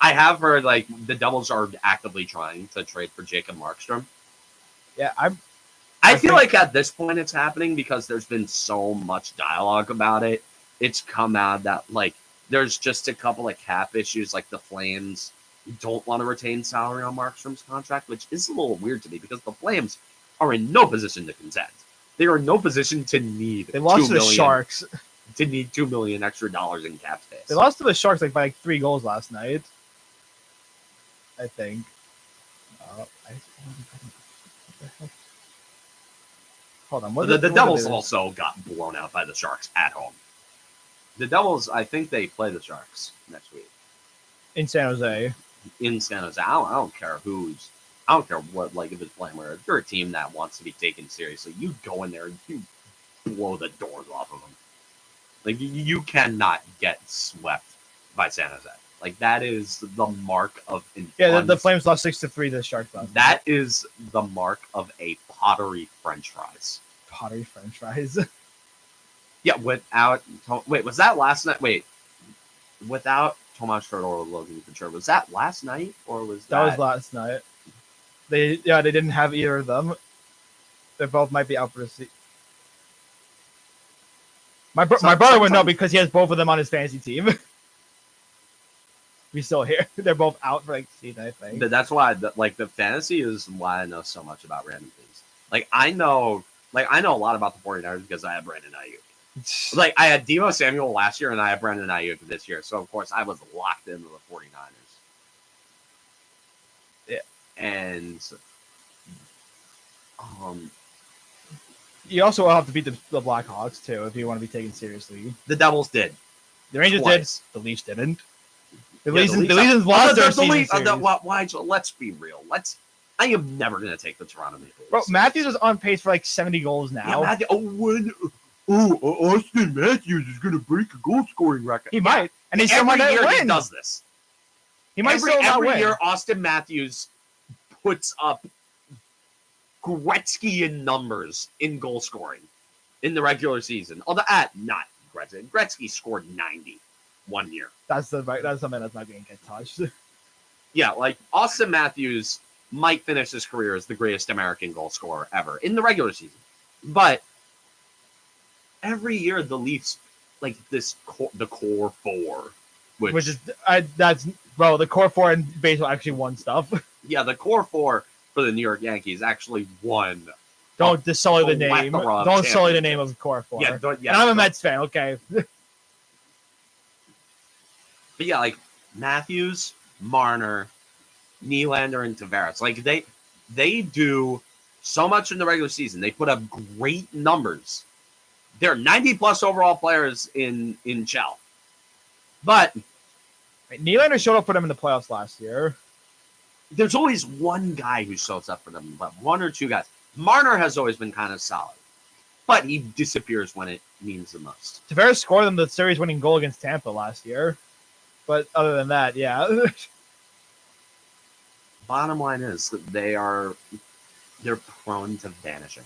I have heard like the Devils are actively trying to trade for Jacob Markstrom. Yeah, I feel think- like at this point it's happening because there's been so much dialogue about it. It's come out that like there's just a couple of cap issues, like the Flames don't want to retain salary on Markstrom's contract, which is a little weird to me because the Flames are in no position to contend. They are in no position to need. They lost $2 to the million Sharks. To need $2 million extra dollars in cap space. They lost to the Sharks like by like 3 goals last night. I think. Hold on. The Devils also got blown out by the Sharks at home. The Devils, I think they play the Sharks next week in San Jose. in San Jose. I don't care who's. I don't care what, like, if it's playing where. If you're a team that wants to be taken seriously, you go in there and you blow the doors off of them. Like, you cannot get swept by San Jose. Like, that is the mark of. Yeah, the Flames lost 6-3 to the Sharks. That is the mark of a pottery French fries. Pottery French fries. Yeah, without. Wait, was that last night? Wait, without Tomas Hertl or Logan Couture, was that last night or was That was last night. They didn't have either of them. They both might be out for the season. My brother would know because he has both of them on his fantasy team. We still here. They're both out for like season, I think. That's why, like, the fantasy is why I know so much about random things. Like, I know a lot about the 49ers because I have Brandon Ayuk. Like, I had Deebo Samuel last year and I have Brandon Ayuk this year. So, of course, I was locked into the 49ers. Yeah. And you also have to beat the Blackhawks, too, if you want to be taken seriously. the Devils did. The Rangers Twice. did. The Leafs didn't. The Yeah, Leafs lost their season Leafs- series. why? Let's be real. I am never going to take the Toronto Maple Leafs. Bro, Matthews is on pace for like 70 goals now. Yeah, Austin Matthews is going to break a goal scoring record. He might. And he still Every might year not he win. does this. He might still not every win. year, Austin Matthews puts up Gretzky-in numbers in goal scoring in the regular season. Although, not Gretzky. Gretzky scored 90 one year. That's something that's not going to get touched. Yeah, like Austin Matthews might finish his career as the greatest American goal scorer ever in the regular season. But every year the Leafs, like the core four, Which is that's bro. The core four in baseball actually won stuff. yeah, the core four for the New York Yankees actually won. Don't sully the name. plethora of Don't sully the name championships. of the core four. Yeah, And I'm a Mets fan. Okay. But yeah, like Matthews, Marner, Nylander, and Tavares, like they do so much in the regular season. They put up great numbers. They're 90+ overall players in Chell. But Nylander showed up for them in the playoffs last year. there's always one guy who shows up for them, but one or two guys. Marner has always been kind of solid, but he disappears when it means the most. Tavares scored them the series-winning goal against Tampa last year. But other than that, yeah. Bottom line is that they're prone to vanishing.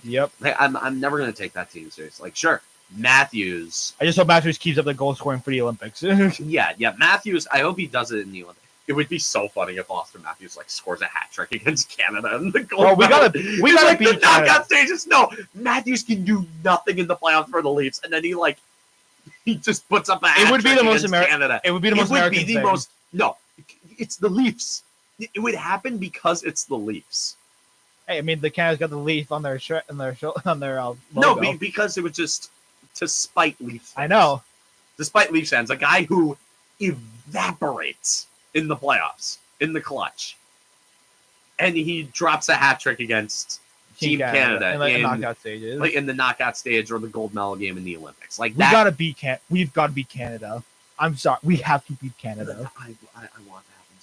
Yep. Like, I'm never going to take that team seriously. Like, sure, Matthews. I just hope Matthews keeps up the goal scoring for the Olympics. Yeah, Matthews. I hope he does it in the Olympics. It would be so funny if Austin Matthews like scores a hat trick against Canada in the gold Bro, we medal. gotta It's beat like the Canada. knockout stages. No, Matthews can do nothing in the playoffs for the Leafs, and then he just puts up a hat It would be trick the most against Canada. It would be the most American thing. No, it's the Leafs. It would happen because it's the Leafs. Hey, I mean, the Canada's got the leaf on their shirt and on their logo. No, because it was just to spite Leafs fans. I know. Despite Leafs fans, a guy who evaporates in the playoffs, in the clutch, and he drops a hat trick against Team Canada in like in knockout stages. like in the knockout stage or the gold medal game in the Olympics. Like We've got to beat Canada. I'm sorry, we have to beat Canada. I want that.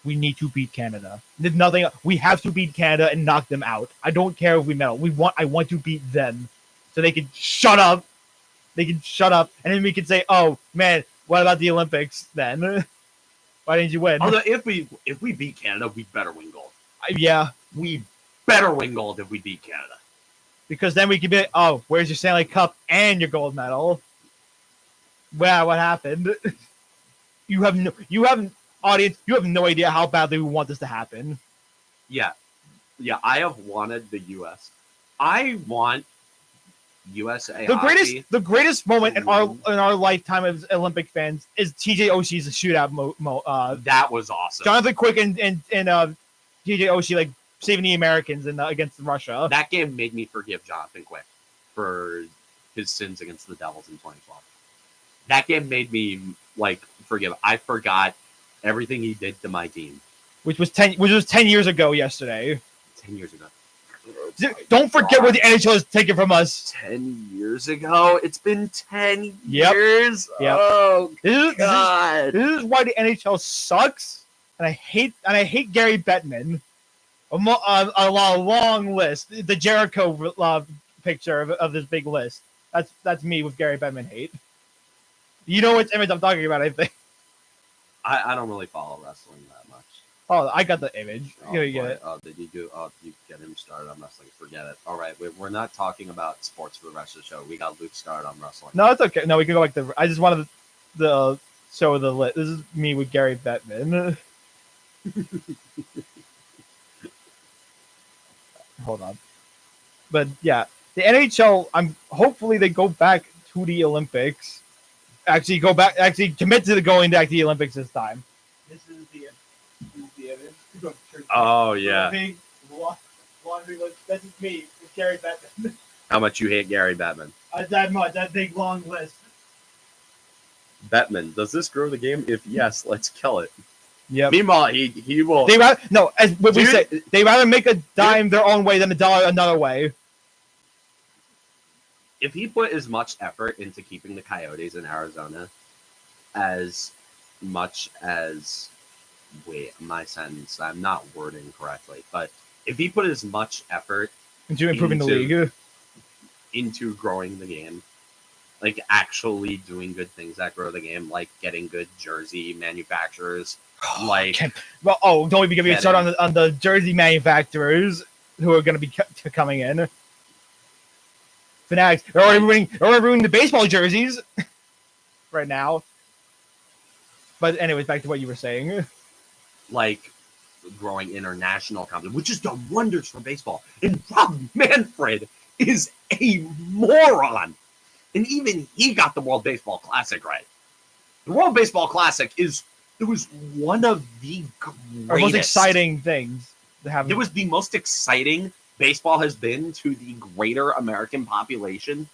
we need to beat Canada. There's nothing. We have to beat Canada and knock them out. I don't care if we medal. I want to beat them, so they can shut up. They can shut up, and then we can say, "Oh man, what about the Olympics then? Why didn't you win?" Although if we beat Canada, we better win gold. Yeah, We better win gold if we beat Canada. because then we can be like, "Oh, where's your Stanley Cup and your gold medal?" Well, what happened? You have audience. You have no idea how badly we want this to happen. Yeah, I have wanted the U.S. I want USA. The greatest moment in our lifetime as Olympic fans is TJ Oshie's shootout. That was awesome. Jonathan Quick and TJ Oshie like saving the Americans against Russia. That game made me forgive Jonathan Quick for his sins against the Devils in 2012. That game made me like forgive. I forgot everything he did to my team. Which was 10 years ago yesterday. 10 years ago. Don't forget where the NHL has taken from us. 10 years ago? It's been 10 Yep. years? Yep. Oh, God. This is why the NHL sucks. And I hate Gary Bettman. A long list. The Jericho picture of this big list. That's me with Gary Bettman hate. You know which image I'm talking about, I think. I don't really follow wrestling that much. Oh, I got the image. Oh, You get it. Oh, did you do? Oh, you get him started on wrestling. Forget it. All right, we're not talking about sports for the rest of the show. We got Luke started on wrestling. No, it's okay. No, we can go back to. I just wanted the show the list. This is me with Gary Bettman. Hold on. But yeah, the NHL. Hopefully they go back to the Olympics. Actually, commit to going back to the Olympics this time. This is the image. Oh yeah. Big laundry list. This is me with Gary Bettman. How much you hate Gary Bettman? That much. That big long list. Bettman, does this grow the game? If yes, let's kill it. Yeah. Meanwhile, he will. They rather as what we Dude, say, they rather make a dime their own way than a dollar another way. If he put as much effort into keeping the Coyotes in Arizona as much as my sentence, I'm not wording correctly, but if he put as much effort Into improving the league. into growing the game, like actually doing good things that grow the game, like getting good jersey manufacturers, like don't even give me a start on the jersey manufacturers who are going to be coming in. Fanatics, they're already ruining the baseball jerseys right now. But anyways, back to what you were saying. Like growing international competition, which has done wonders for baseball. And Rob Manfred is a moron. And even he got the World Baseball Classic right. The World Baseball Classic was one of the greatest, most exciting things to have. It was the most exciting baseball has been to the greater American population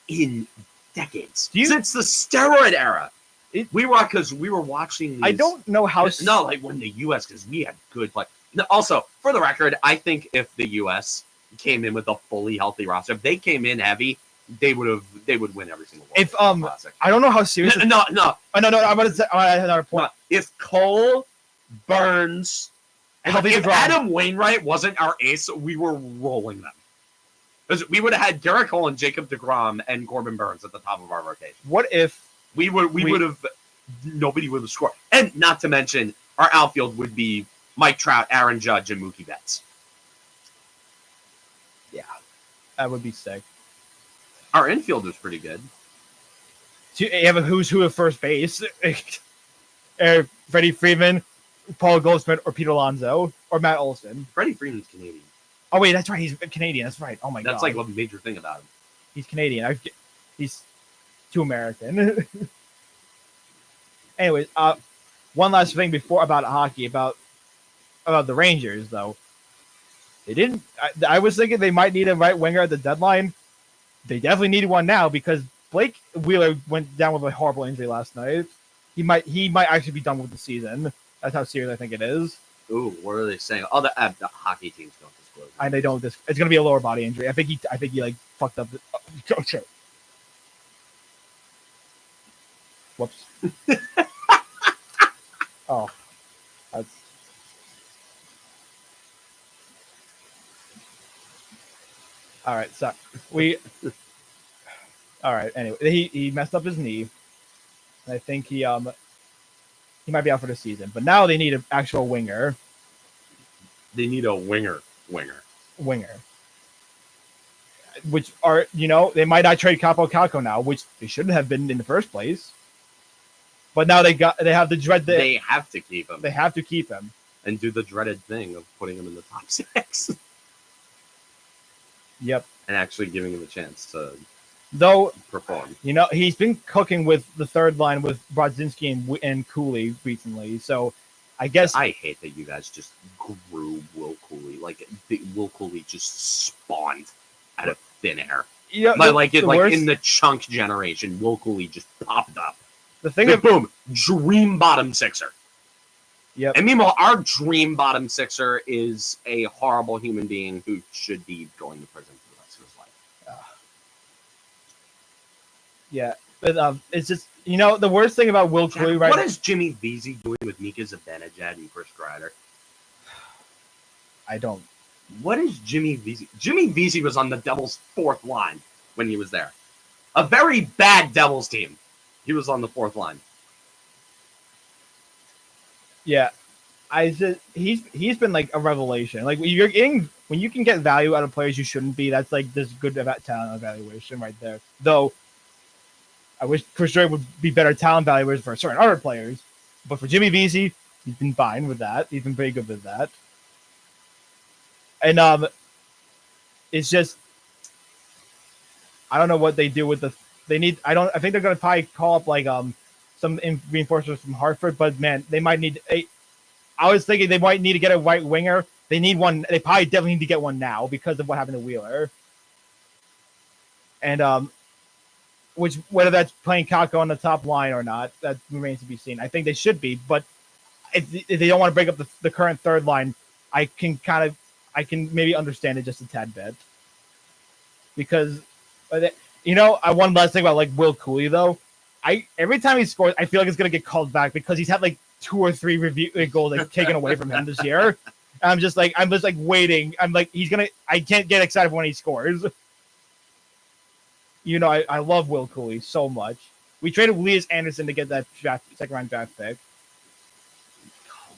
in decades. Since the steroid era. We were watching these, I don't know how. No, like when the U.S. because we had good play. Also, for the record, I think if the U.S. came in with a fully healthy roster, if they came in heavy, they would win every single one. Classic. I don't know how serious. No. I'm going to say another point. If Cole, Burns, if Adam Wainwright wasn't our ace, we were rolling them. Because we would have had Garrett Cole and Jacob deGrom and Corbin Burns at the top of our rotation. What if we would have nobody would have scored, and not to mention our outfield would be Mike Trout, Aaron Judge, and Mookie Betts. Yeah, that would be sick. Our infield was pretty good. You have a who's who at first base. Freddie Freeman, Paul Goldschmidt, or Pete Alonso, or Matt Olson. Freddie Freeman's Canadian. Oh wait, that's right. He's Canadian. That's right. Oh my god. That's like a major thing about him. He's Canadian. He's too American. Anyways, one last thing before about hockey about the Rangers though. They didn't. I was thinking they might need a right winger at the deadline. They definitely need one now because Blake Wheeler went down with a horrible injury last night. He might actually be done with the season. That's how serious I think it is. Ooh, what are they saying? Oh, the hockey teams don't disclose. And they don't. It's going to be a lower body injury. I think he like fucked up. Oh shit. Whoops. Oh. That's all right. So we. All right. Anyway, he messed up his knee. I think he might be out for the season. But now they need an actual winger. They need a winger. Which are, they might not trade Capo Calco now, which they shouldn't have been in the first place. But now they have the dread that they have to keep him. They have to keep him and do the dreaded thing of putting him in the top 6. Yep. And actually giving him a chance to perform. He's been cooking with the third line with Brodzinski and Cooley recently. So I guess I hate that you guys just grew Will Cooley. Like Will Cooley just spawned out of thin air. Yeah, in the chunk generation, Will Cooley just popped up. The thing is, boom, dream bottom sixer. Yep. And meanwhile, our dream bottom sixer is a horrible human being who should be going to prison for the rest of his life. Yeah, but it's just the worst thing about Will Cooley right now. What is Jimmy Vesey doing with Mika Zibanejad and Chris Kreider? I don't. What is Jimmy Vesey? Jimmy Vesey was on the Devils' 4th line when he was there. A very bad Devils team. He was on the 4th line. Yeah, he's been like a revelation. Like when you can get value out of players you shouldn't be. That's like this good talent evaluation right there. Though I wish Chris Drury would be better talent evaluators for certain other players, but for Jimmy Vesey, he's been fine with that. He's been pretty good with that. And it's just I don't know what they do with they need. I think they're gonna probably call up like some reinforcements from Hartford, but man, they might need I was thinking they might need to get a right winger. They need one. They probably definitely need to get one now because of what happened to Wheeler. And whether that's playing Kakko on the top line or not, that remains to be seen. I think they should be, but if they don't want to break up the current third line, I can maybe understand it just a tad bit. Because, one last thing about like Will Cooley though, every time he scores, I feel like it's gonna get called back because he's had like 2 or 3 goals like taken away from him this year. And I'm just like waiting. I'm like I can't get excited when he scores. I love Will Cooley so much. We traded Elias Anderson to get that second round draft pick.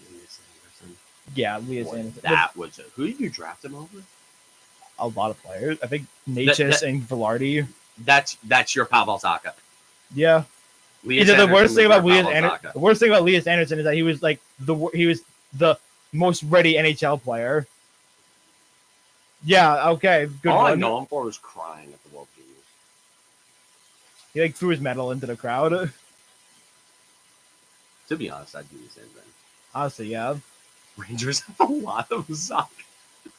Elias Anderson. Yeah, Elias Anderson. That was it. Who did you draft him over? A lot of players. I think Natchez and Velarde. That's your Pavel Zacha. Yeah. The worst thing about Elias Anderson is that he was like the most ready NHL player. Yeah, okay, good. All I know him for was crying at the World Juniors. He like threw his medal into the crowd. To be honest, I'd do the same thing. Honestly, yeah. Rangers have a lot of Zacha.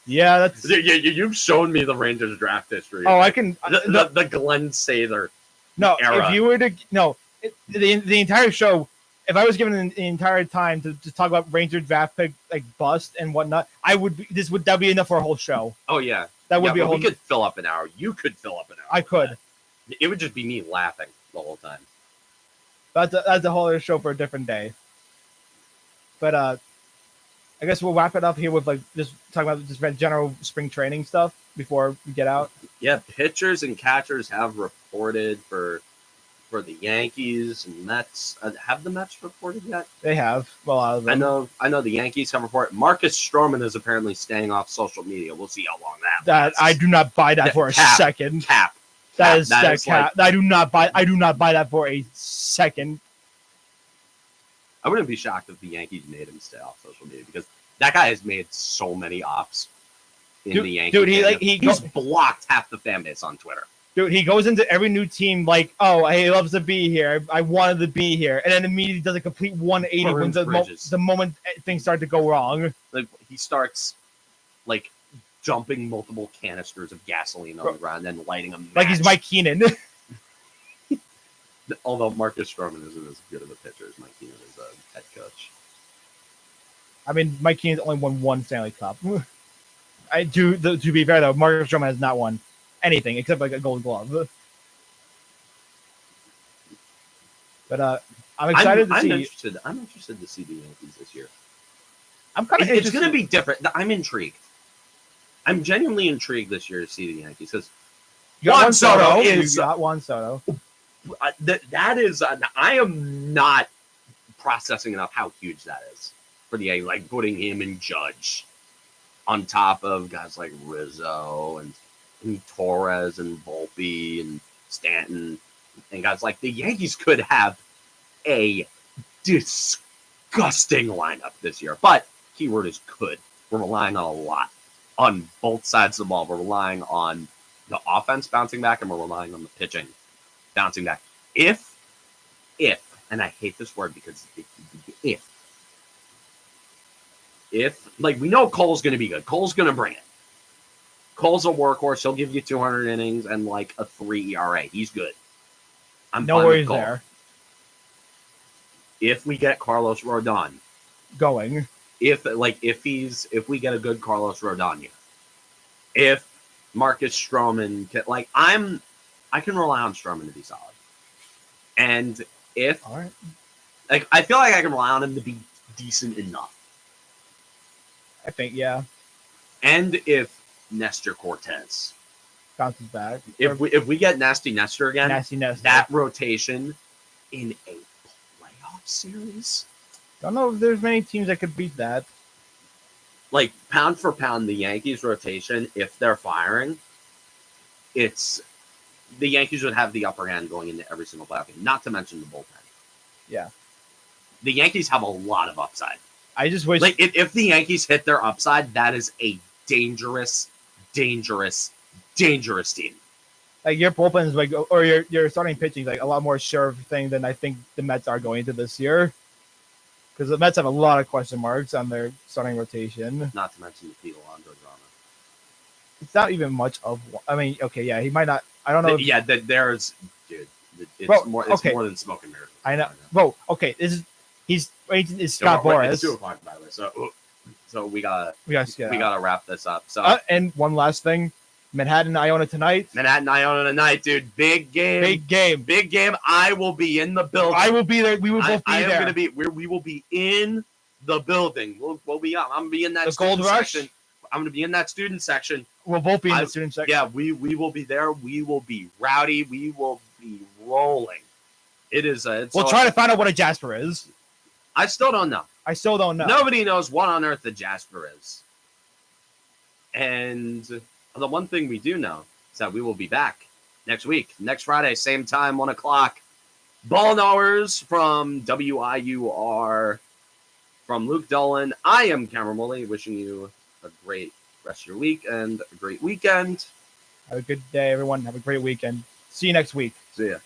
Yeah, that's. You've shown me the Rangers draft history. Oh, I can. The Glenn Sather. No, era. If you were to the entire show, if I was given the entire time to just talk about Ranger draft pick like bust and whatnot, that'd be enough for a whole show. Oh yeah, that would be a whole. We could fill up an hour. You could fill up an hour. I could. It would just be me laughing the whole time. That's a whole other show for a different day. But I guess we'll wrap it up here with like just talking about just general spring training stuff before we get out. Yeah, pitchers and catchers have reported for the Yankees and Mets. Have the Mets reported yet? They have. Well, out of them. I know the Yankees have reported. Marcus Stroman is apparently staying off social media. We'll see how long that lasts. I do not buy that for a second. That is cap. I do not buy that for a second. I wouldn't be shocked if the Yankees made him stay off social media because that guy has made so many ops in the Yankees. Dude, he's blocked half the fan base on Twitter. Dude, he goes into every new team like, oh, he loves to be here. I wanted to be here. And then immediately does a complete 180 when the moment things start to go wrong. Like he starts like dumping multiple canisters of gasoline on the ground and then lighting them. Like he's Mike Keenan. Although Marcus Stroman isn't as good of a pitcher as Mike Keenan is a head coach. I mean, Mike Keenan's only won 1 Stanley Cup. To be fair though, Marcus Stroman has not won anything except like a Gold Glove. But I'm excited to see. I'm interested to see the Yankees this year. I'm kind of It's going to be different. I'm intrigued. I'm genuinely intrigued this year to see the Yankees because Juan Soto is you got Juan Soto. that is. I am not processing enough how huge that is for the Yankees. Like putting him and Judge on top of guys like Rizzo and Torres and Volpe and Stanton and guys like the Yankees could have a disgusting lineup this year. But keyword is could. We're relying on a lot on both sides of the ball. We're relying on the offense bouncing back, and we're relying on the pitching bouncing back. If, and I hate this word because if, like, we know Cole's going to be good. Cole's going to bring it. Cole's a workhorse. He'll give you 200 innings and like a 3 ERA. He's good. I'm no fine worries with Cole. there. If we get Carlos Rodon, Going. if we get a good Carlos Rodon here, if Marcus Stroman I can rely on Stroman to be solid. And if All right. like I feel like I can rely on him to be decent enough. I think, yeah. And if Nestor Cortez, Bounces back. if we get Nasty Nestor again, Nasty Nestor. that rotation in a playoff series, Don't know if there's many teams that could beat that. like pound for pound, the Yankees rotation, if they're firing, it's the Yankees would have the upper hand going into every single playoff game. Not to mention the bullpen. Yeah. The Yankees have a lot of upside. I just wish Like if the Yankees hit their upside, that is a dangerous team. like your bullpen is like, or your starting pitching is like a lot more sure thing than I think the Mets are going into this year. Because the Mets have a lot of question marks on their starting rotation. Not to mention the Pete Alonso drama. It's not even much of. I mean, okay, yeah, he might not. I don't know. Yeah, there's dude. It's Bro, more. It's okay. more than smoke and mirrors. I know. Whoa, okay, he's Scott It's Boras. 2:00 by the way. So we gotta Yeah. wrap this up. So And one last thing, Manhattan, Iona tonight. Manhattan, Iona tonight, dude. Big game. Big game. I will be in the building. I will be there. We will both be I am there. gonna be. We will be in the building. We'll be up. I'm gonna be in that The student Gold Rush? section. I'm gonna be in that student section. We'll both be in the student section. Yeah, we will be there. We will be rowdy. We will be rolling. It is. We'll try to find out what a Jasper is. I still don't know. I still don't know. Nobody knows what on earth the Jasper is. And the one thing we do know is that we will be back next week, next Friday, same time, 1:00. Ball Hours from WIUR. From Luke Dolan, I am Cameron Woolley, wishing you a great rest of your week and a great weekend. Have a good day, everyone. Have a great weekend. See you next week. See ya.